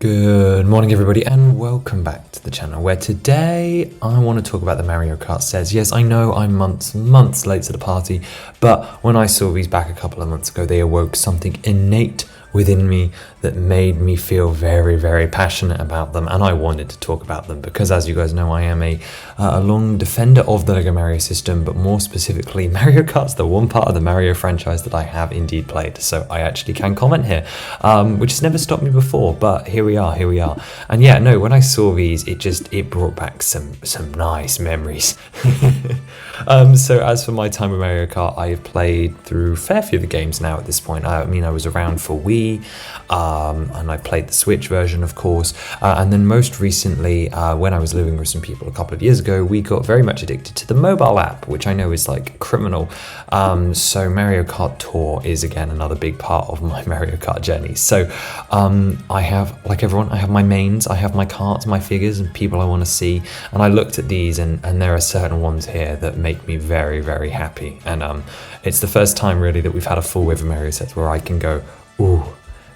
Good morning everybody and welcome back to the channel where today I want to talk about the Mario Kart sets. Yes, I know I'm months late to the party, but when I saw these back a couple of months ago, they awoke something innate within me that made me feel very passionate about them, and I wanted to talk about them because, as you guys know, I am a long defender of the LEGO Mario system, but more specifically Mario Kart's the one part of the Mario franchise that I have indeed played, so I actually can comment here, which has never stopped me before, but here we are. And yeah, no, when I saw these, it brought back some nice memories. So as for my time with Mario Kart, I have played through a fair few of the games now at this point. I mean, I was around for Wii, and I played the Switch version, of course, and then most recently, when I was living with some people a couple of years ago, we got very much addicted to the mobile app, which I know is like criminal. So Mario Kart Tour is again another big part of my Mario Kart journey. So I have, like everyone, I have my mains, I have my carts, my figures, and people I want to see, and I looked at these, and there are certain ones here that make me very happy, and it's the first time really that we've had a full wave of Mario sets where I can go, ooh,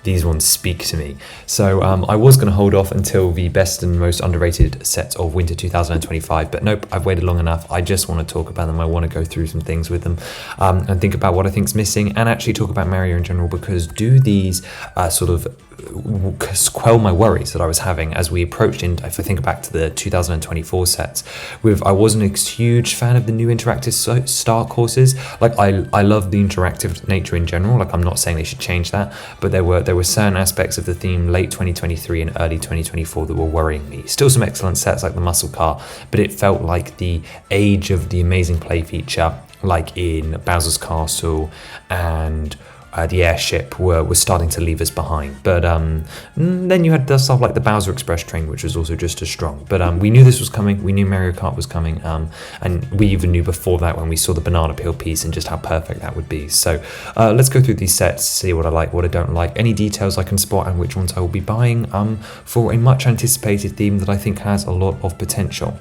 these ones speak to me. So I was going to hold off until the best and most underrated sets of winter 2025, but nope, I've waited long enough. I just want to talk about them. I want to go through some things with them, and think about what I think's missing, and actually talk about Mario in general, because do these sort of quell my worries that I was having as we approached in, if I think back to the 2024 sets, I wasn't a huge fan of the new interactive start courses. Like I love the interactive nature in general, like I'm not saying they should change that, but there were certain aspects of the theme late 2023 and early 2024 that were worrying me. Still some excellent sets like the muscle car, but it felt like the age of the amazing play feature, like in Bowser's Castle and the airship, was starting to leave us behind. But then you had the stuff like the Bowser Express train, which was also just as strong. But we knew this was coming. We knew Mario Kart was coming, and we even knew before that when we saw the banana peel piece and just how perfect that would be. So let's go through these sets, see what I like, what I don't like, any details I can spot, and which ones I will be buying for a much anticipated theme that I think has a lot of potential.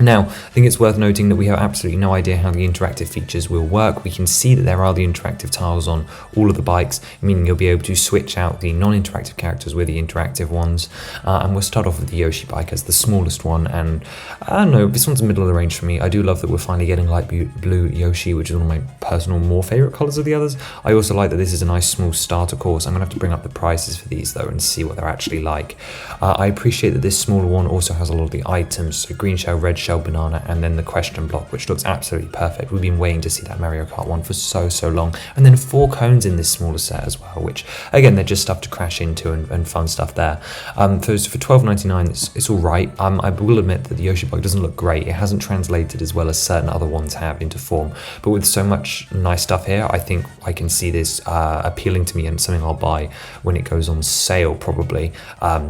Now, I think it's worth noting that we have absolutely no idea how the interactive features will work. We can see that there are the interactive tiles on all of the bikes, meaning you'll be able to switch out the non-interactive characters with the interactive ones. And we'll start off with the Yoshi bike as the smallest one. And I don't know, this one's the middle of the range for me. I do love that we're finally getting light blue Yoshi, which is one of my personal more favorite colors of the others. I also like that this is a nice small starter course. I'm gonna have to bring up the prices for these though and see what they're actually like. I appreciate that this smaller one also has a lot of the items, so green shell, red shell, banana, and then the question block, which looks absolutely perfect. We've been waiting to see that Mario Kart one for so long, and then 4 cones in this smaller set as well, which again, they're just stuff to crash into and fun stuff there. For $12.99, it's all right. I will admit that the Yoshi bike doesn't look great. It hasn't translated as well as certain other ones have into form, but with so much nice stuff here, I think I can see this appealing to me and something I'll buy when it goes on sale, probably,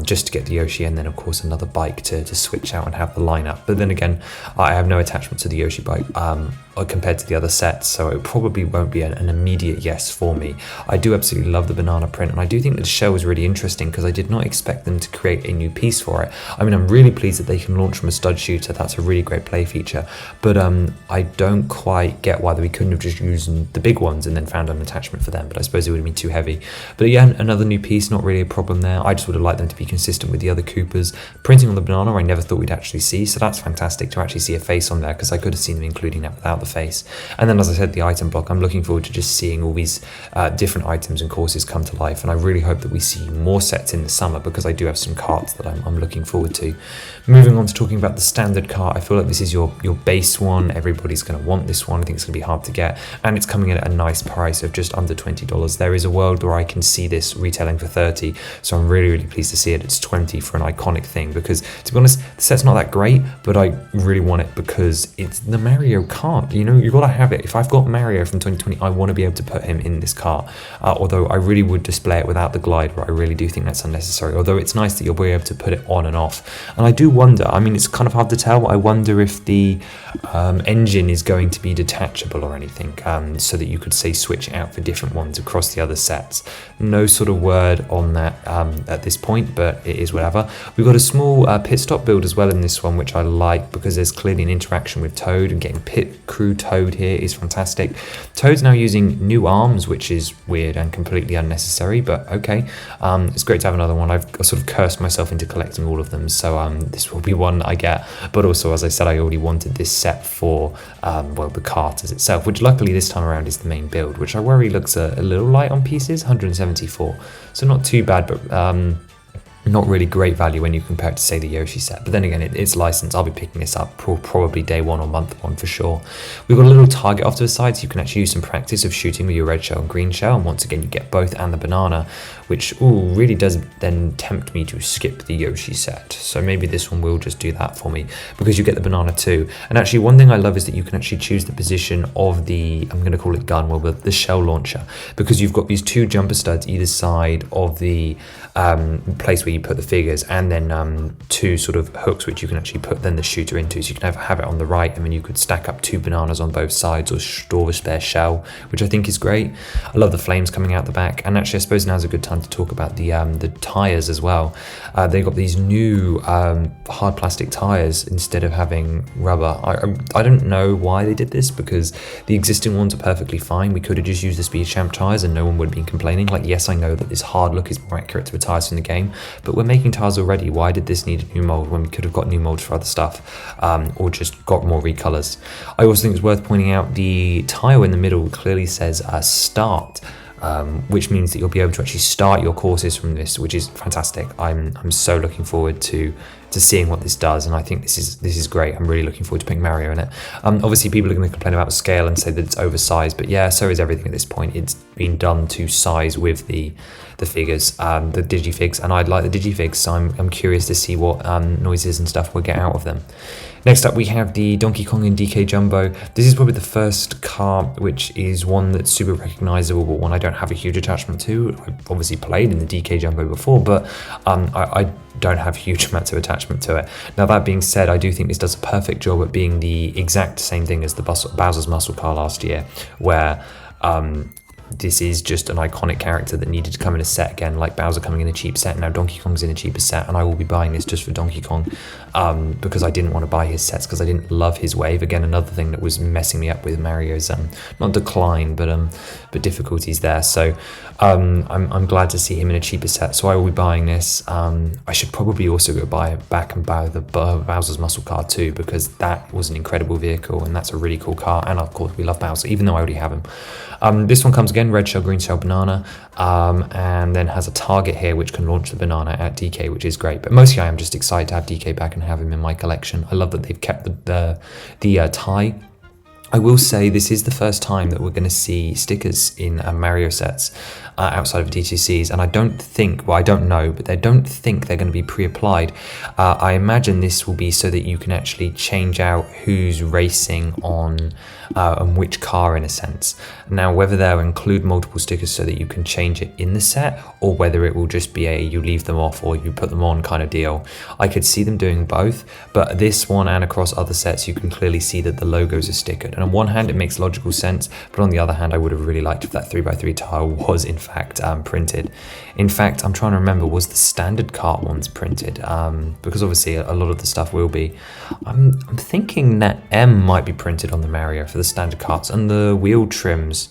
just to get the Yoshi, and then of course another bike to switch out and have the lineup. But then again, I have no attachment to the Yoshi bike compared to the other sets, so it probably won't be an immediate yes for me. I do absolutely love the banana print, and I do think that the shell is really interesting because I did not expect them to create a new piece for it. I mean, I'm really pleased that they can launch from a stud shooter. That's a really great play feature, but I don't quite get why we couldn't have just used the big ones and then found an attachment for them, but I suppose it would have been too heavy. But again, another new piece, not really a problem there. I just would have liked them to be consistent with the other Koopas. Printing on the banana, I never thought we'd actually see, so that's fantastic to actually see a face on there, because I could have seen them including that without the face. And then, as I said, the item block, I'm looking forward to just seeing all these different items and courses come to life, and I really hope that we see more sets in the summer, because I do have some carts that I'm looking forward to. Moving on to talking about the standard cart, I feel like this is your base one. Everybody's going to want this one. I think it's going to be hard to get, and it's coming in at a nice price of just under $20. There is a world where I can see this retailing for $30, so I'm really pleased to see it. It's $20 for an iconic thing, because to be honest, the set's not that great, but I really want it because it's the Mario Kart. You know, you've got to have it. If I've got Mario from 2020, I want to be able to put him in this cart, although I really would display it without the glider. I really do think that's unnecessary, although it's nice that you'll be able to put it on and off. And I do wonder, I mean, it's kind of hard to tell, I wonder if the engine is going to be detachable or anything, so that you could say switch it out for different ones across the other sets. No sort of word on that at this point, but it is whatever. We've got a small pit stop build as well in this one, which I like. like, because there's clearly an interaction with Toad, and getting Pit Crew Toad here is fantastic. Toad's now using new arms, which is weird and completely unnecessary, but okay. It's great to have another one. I've sort of cursed myself into collecting all of them, so this will be one I get. But also, as I said, I already wanted this set for well, the kart as itself, which luckily this time around is the main build, which I worry looks a little light on pieces. 174, so not too bad, but not really great value when you compare it to, say, the Yoshi set. But then again, it's licensed. I'll be picking this up probably day one or month one for sure. We've got a little target off to the side, so you can actually use some practice of shooting with your red shell and green shell. And once again, you get both and the banana, which really does then tempt me to skip the Yoshi set. So maybe this one will just do that for me, because you get the banana too. And actually, one thing I love is that you can actually choose the position of the, I'm going to call it gun, well, the shell launcher, because you've got these two jumper studs either side of the place where you put the figures, and then two sort of hooks which you can actually put then the shooter into. So you can have it on the right, and then you could stack up two bananas on both sides, or store a spare shell, which I think is great. I love the flames coming out the back. And actually, I suppose now's a good time to talk about the tires as well. They've got these new hard plastic tires instead of having rubber. I don't know why they did this, because the existing ones are perfectly fine. We could have just used the Speed Champ tires and no one would have been complaining. Like, yes, I know that this hard look is more accurate to the tires from the game, but we're making tires already. Why did this need a new mold when we could have got new molds for other stuff, or just got more recolors? I also think it's worth pointing out the tile in the middle clearly says start, which means that you'll be able to actually start your courses from this, which is fantastic. I'm so looking forward to seeing what this does, and I think this is great. I'm really looking forward to putting Mario in it. Obviously, people are going to complain about the scale and say that it's oversized, but yeah, so is everything at this point. It's been done to size with the figures, the digifigs, and I'd like the digifigs, so I'm curious to see what noises and stuff we'll get out of them. Next up, we have the Donkey Kong and DK Jumbo. This is probably the first car which is one that's super recognizable, but one I don't have a huge attachment to. I've obviously played in the DK Jumbo before, but I don't have huge amounts of attachment to it. Now, that being said, I do think this does a perfect job at being the exact same thing as the Bowser's Muscle Car last year, where this is just an iconic character that needed to come in a set again, like Bowser coming in a cheap set. Now Donkey Kong's in a cheaper set, and I will be buying this just for Donkey Kong, because I didn't want to buy his sets because I didn't love his wave. Again, another thing that was messing me up with Mario's not decline, but difficulties there. So I'm glad to see him in a cheaper set, so I will be buying this. I should probably also go back and buy the Bowser's Muscle Car too, because that was an incredible vehicle, and that's a really cool car. And of course, we love Bowser, even though I already have him. This one comes again, red shell, green shell, banana, and then has a target here which can launch the banana at DK, which is great. But mostly I am just excited to have DK back and have him in my collection. I love that they've kept the tie. I will say this is the first time that we're going to see stickers in Mario sets outside of DTCs, and I don't know, but I don't think they're going to be pre-applied. I imagine this will be so that you can actually change out who's racing on which car, in a sense. Now, whether they'll include multiple stickers so that you can change it in the set, or whether it will just be you leave them off or you put them on kind of deal, I could see them doing both. But this one and across other sets, you can clearly see that the logos are stickered. And on one hand, it makes logical sense, but on the other hand, I would have really liked if that 3x3 tile was in fact printed. In fact, I'm trying to remember, was the standard kart ones printed? Because obviously a lot of the stuff will be. I'm thinking that M might be printed on the Mario for the standard karts, and the wheel trims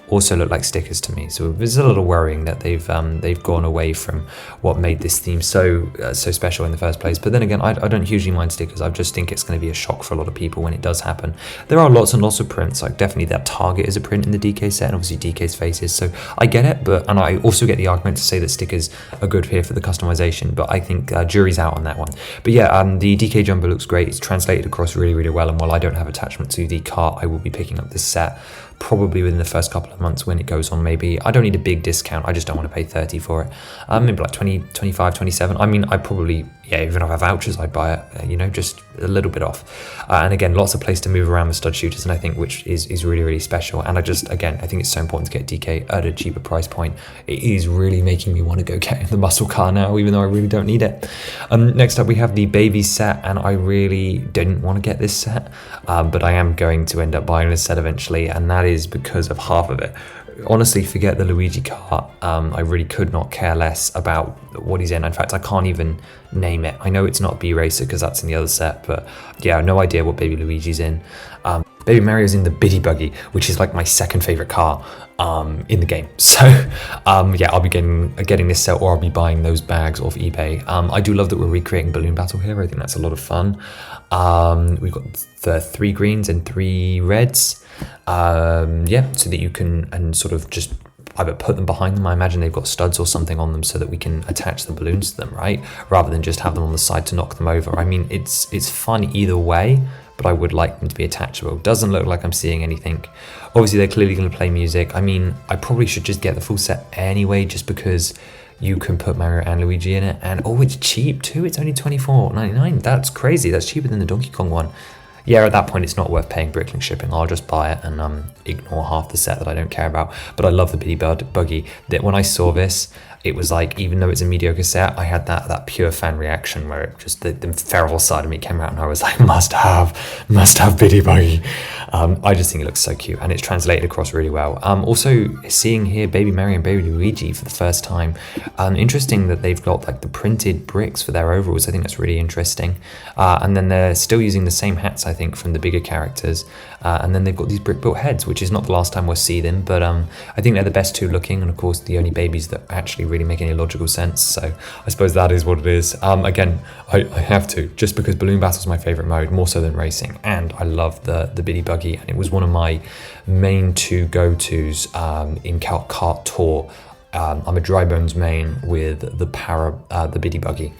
also look like stickers to me. So it's a little worrying that they've gone away from what made this theme so special in the first place. But then again, I don't hugely mind stickers. I just think it's going to be a shock for a lot of people when it does happen. There are lots and lots of prints, like definitely that target is a print in the DK set, and obviously DK's faces. So I get it, and I also get the argument to say that stickers are good here for the customization, but I think jury's out on that one. But yeah, the DK Jumbo looks great. It's translated across really, really well, and while I don't have attachment to the cart, I will be picking up this set probably within the first couple of months when it goes on. Maybe I don't need a big discount, I just don't want to pay 30 for it. Maybe like 20, 25, 27. I mean, I probably, yeah, even if I have vouchers, I'd buy it, just a little bit off. And again, lots of place to move around with stud shooters, and I think which is really, really special. And I think it's so important to get DK at a cheaper price point. It is really making me want to go get the muscle car now, even though I really don't need it. Next up, we have the baby set, and I really didn't want to get this set, but I am going to end up buying this set eventually, and that is because of half of it. honestly, forget the Luigi kart. I really could not care less about what he's in. In fact, I can't even name it. I know it's not B Racer because that's in the other set, but yeah, no idea what Baby Luigi's in. Baby Mario's in the Biddy Buggy, which is like my second favorite car in the game. So yeah, I'll be getting this set, or I'll be buying those bags off eBay. I do love that we're recreating Balloon Battle here. I think that's a lot of fun. We've got the 3 greens and 3 reds. Yeah, so that you can and sort of just either put them behind them. I imagine they've got studs or something on them so that we can attach the balloons to them, right? Rather than just have them on the side to knock them over. I mean, it's fun either way, but I would like them to be attachable. Doesn't look like I'm seeing anything. Obviously, they're clearly going to play music. I mean, I probably should just get the full set anyway, just because you can put Mario and Luigi in it. And oh, it's cheap too. It's only $24.99. That's crazy. That's cheaper than the Donkey Kong one. Yeah, at that point, it's not worth paying Bricklink shipping. I'll just buy it and ignore half the set that I don't care about. But I love the Biddy Buggy. That when I saw this, it was like, even though it's a mediocre set, I had that pure fan reaction where it just the feral side of me came out and I was like, must have Biddy Buggy. I just think it looks so cute and it's translated across really well. Also seeing here Baby Mario and Baby Luigi for the first time. Interesting that they've got like the printed bricks for their overalls. I think that's really interesting. And then they're still using the same hats, I think, from the bigger characters. And then they've got these brick built heads, which is not the last time we'll see them, but I think they're the best two looking, and of course the only babies that actually really make any logical sense. So I suppose that is what it is. Again, I have to, just because Balloon Battle is my favorite mode, more so than racing, and I love the Biddy Buggy, and it was one of my main 2 go-tos in Kart Tour. I'm a Dry Bones main with the Biddy Buggy,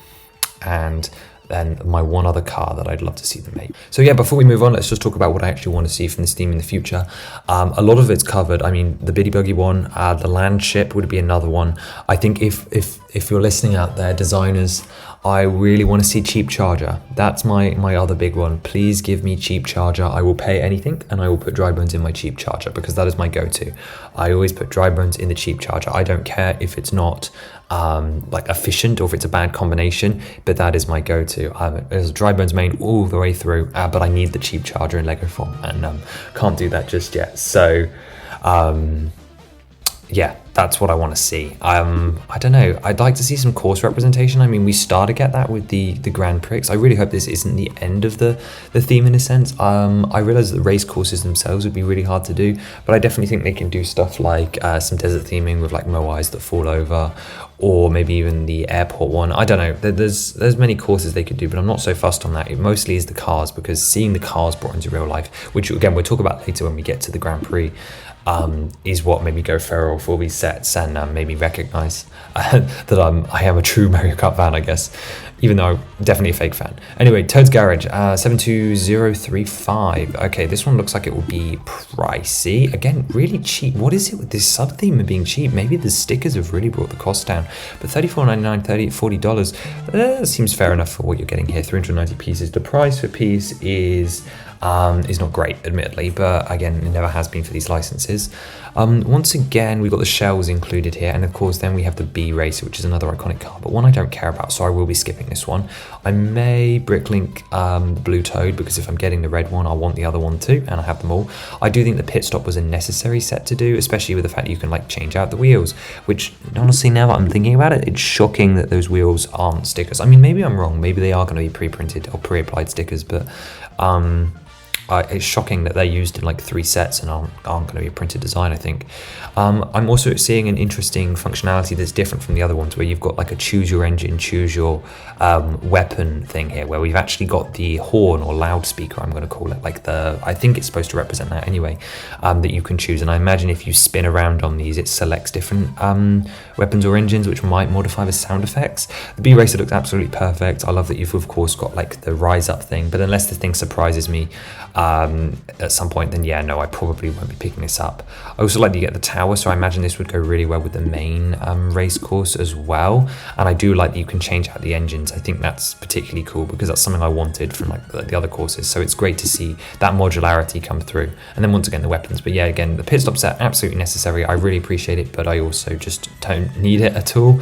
and then my one other car that I'd love to see them make. So yeah, before we move on, let's just talk about what I actually want to see from this theme in the future. A lot of it's covered. I mean, the Biddy Buggy one, the land ship would be another one. I think if you're listening out there, designers, I really want to see Cheap Charger. That's my other big one. Please give me Cheap Charger. I will pay anything, and I will put Dry Bones in my Cheap Charger because that is my go-to. I always put Dry Bones in the Cheap Charger. I don't care if it's not like efficient or if it's a bad combination, but that is my go-to. There's a Dry Bones main all the way through, but I need the Cheap Charger in Lego form, and can't do that just yet. So yeah, that's what I want to see. I don't know. I'd like to see some course representation. I mean, we start to get that with the Grand Prix. I really hope this isn't the end of the theme in a sense. I realize that the race courses themselves would be really hard to do, but I definitely think they can do stuff like some desert theming with like moais that fall over, or maybe even the airport one. I don't know. There's many courses they could do, but I'm not so fussed on that. It mostly is the cars, because seeing the cars brought into real life, which again we'll talk about later when we get to the Grand Prix, is what made me go feral for these sets and made me recognise that I am a true Mario Kart fan, I guess, even though I'm definitely a fake fan. Anyway, Toad's Garage, 72035. Okay, this one looks like it will be pricey. Again, really cheap. What is it with this sub-theme of being cheap? Maybe the stickers have really brought the cost down. But $34.99, $40, seems fair enough for what you're getting here. 390 pieces. The price per piece is not great, admittedly, but again, it never has been for these licenses. Once again, we've got the shells included here, and of course then we have the B Racer, which is another iconic car, but one I don't care about, so I will be skipping this one. I may bricklink the Blue Toad, because if I'm getting the red one, I want the other one too, and I have them all. I do think the pit stop was a necessary set to do, especially with the fact that you can like change out the wheels, which honestly, now that I'm thinking about it, it's shocking that those wheels aren't stickers. I mean, maybe I'm wrong, maybe they are going to be pre-printed or pre-applied stickers, but it's shocking that they're used in like 3 sets and aren't going to be a printed design, I think. I'm also seeing an interesting functionality that's different from the other ones, where you've got like a choose your engine, choose your weapon thing here, where we've actually got the horn or loudspeaker, I'm going to call it, like I think it's supposed to represent that anyway, that you can choose. And I imagine if you spin around on these, it selects different weapons or engines, which might modify the sound effects. The B Racer looks absolutely perfect. I love that you've of course got like the rise up thing, but unless the thing surprises me at some point, then yeah, no, I probably won't be picking this up. I also like to get the tower, so I imagine this would go really well with the main race course as well. And I do like that you can change out the engines. I think that's particularly cool, because that's something I wanted from like the other courses, so it's great to see that modularity come through. And then once again the weapons, but yeah, again the pit stop set, absolutely necessary. I really appreciate it, but I also just don't need it at all.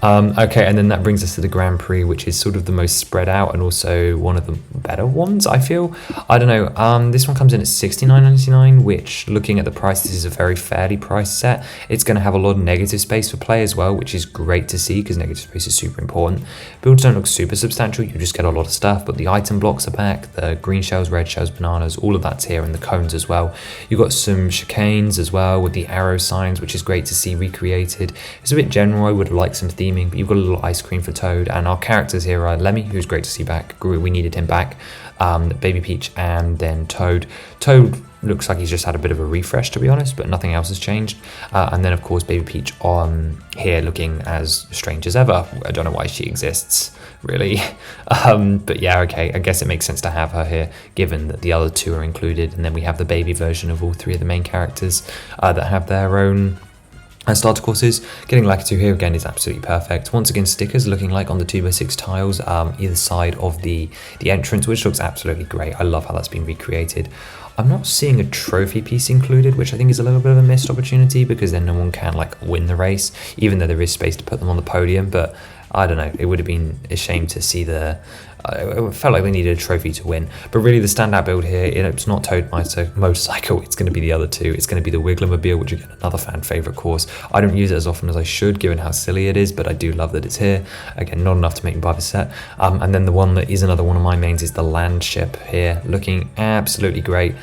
Okay, and then that brings us to the Grand Prix, which is sort of the most spread out and also one of the better ones, I feel. I don't know, This one comes in at $69.99, which, looking at the price, this is a very fairly priced set. It's going to have a lot of negative space for play as well, which is great to see because negative space is super important. Builds don't look super substantial, you just get a lot of stuff, but the item blocks are back, the green shells, red shells, bananas, all of that's here, and the cones as well. You've got some chicanes as well with the arrow signs, which is great to see recreated. It's a bit general, I would have liked some theming, but you've got a little ice cream for Toad, and our characters here are Lemmy, who's great to see back, we needed him back, Baby Peach, and then Toad. Toad looks like he's just had a bit of a refresh, to be honest, but nothing else has changed. And then, of course, Baby Peach on here looking as strange as ever. I don't know why she exists, really. But yeah, okay, I guess it makes sense to have her here, given that the other two are included. And then we have the baby version of all three of the main characters that have their own starter courses. Getting Lakitu here again is absolutely perfect. Once again, stickers looking like on the 2x6 tiles either side of the entrance, which looks absolutely great. I love how that's been recreated. I'm not seeing a trophy piece included, which I think is a little bit of a missed opportunity because then no one can like win the race, even though there is space to put them on the podium. But I don't know, it would have been a shame to see it felt like they needed a trophy to win. But really the standout build here, it's not Toad Motorcycle, it's going to be the other two. It's going to be the Wigglermobile, which again, another fan favourite course. I don't use it as often as I should, given how silly it is, but I do love that it's here. Again, not enough to make me buy the set. And then the one that is another one of my mains is the land ship here, looking absolutely great.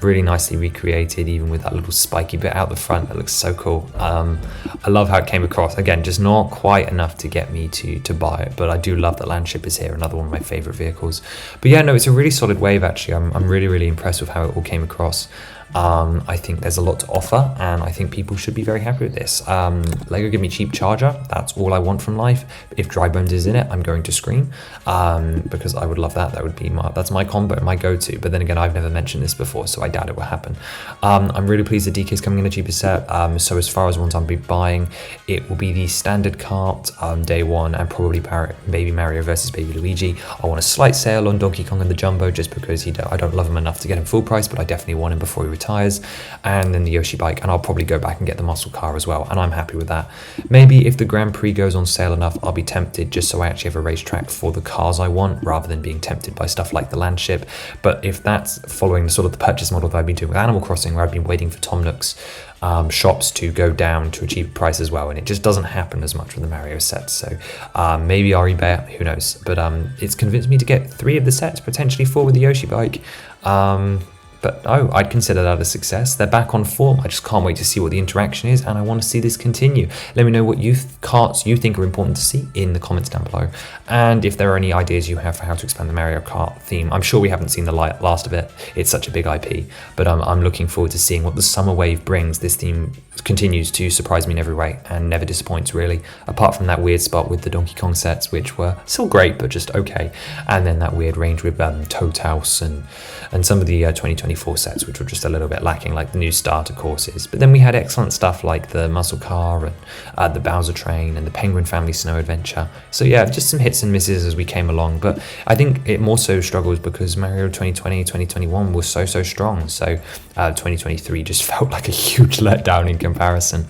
Really nicely recreated, even with that little spiky bit out the front. That looks so cool. I love how it came across. Again, just not quite enough to get me to buy it, but I do love that Landship is here, another one of my favorite vehicles. But yeah, no, it's a really solid wave actually. I'm really impressed with how it all came across. I think there's a lot to offer, and I think people should be very happy with this. Lego give me cheap charger, that's all I want from life. If Dry Bones is in it, I'm going to scream, because I would love that. That would be that's my combo, my go-to. But then again, I've never mentioned this before, so I doubt it will happen. I'm really pleased that DK is coming in a cheaper set. So as far as ones I'll be buying, it will be the standard kart, day one, and probably Baby Mario versus Baby Luigi. I want a slight sale on Donkey Kong and the Jumbo, just because I don't love him enough to get him full price, but I definitely want him before he retires. And then the Yoshi bike, and I'll probably go back and get the muscle car as well, and I'm happy with that. Maybe if the Grand Prix goes on sale enough, I'll be tempted, just so I actually have a racetrack for the cars I want, rather than being tempted by stuff like the Landship. But if that's following the sort of the purchase model that I've been doing with Animal Crossing, where I've been waiting for Tom Nook's shops to go down to a cheaper price as well, and it just doesn't happen as much with the Mario sets. So maybe I'll eBay it, who knows. But it's convinced me to get 3 of the sets, potentially 4 with the Yoshi bike. But no, I'd consider that a success. They're back on form. I just can't wait to see what the interaction is, and I want to see this continue. Let me know what carts you think are important to see in the comments down below. And if there are any ideas you have for how to expand the Mario Kart theme. I'm sure we haven't seen the last of it. It's such a big IP. But I'm looking forward to seeing what the summer wave brings. This theme continues to surprise me in every way and never disappoints, really. Apart from that weird spot with the Donkey Kong sets, which were still great, but just okay. And then that weird range with Toad House and some of the 2024 sets, which were just a little bit lacking, like the new starter courses. But then we had excellent stuff like the Muscle Car and the Bowser Train and the Penguin Family Snow Adventure. So yeah, just some hits and misses as we came along. But I think it more so struggles because Mario 2020, 2021 was so strong. So 2023 just felt like a huge letdown in comparison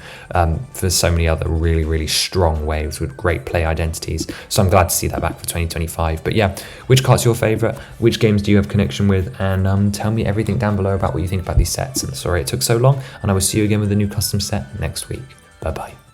for so many other really strong waves with great play identities. So I'm glad to see that back for 2025. But yeah, which kart's your favorite? Which games do you have connection with? And tell me everything down below about what you think about these sets. And sorry it took so long, and I will see you again with a new custom set next week. Bye bye.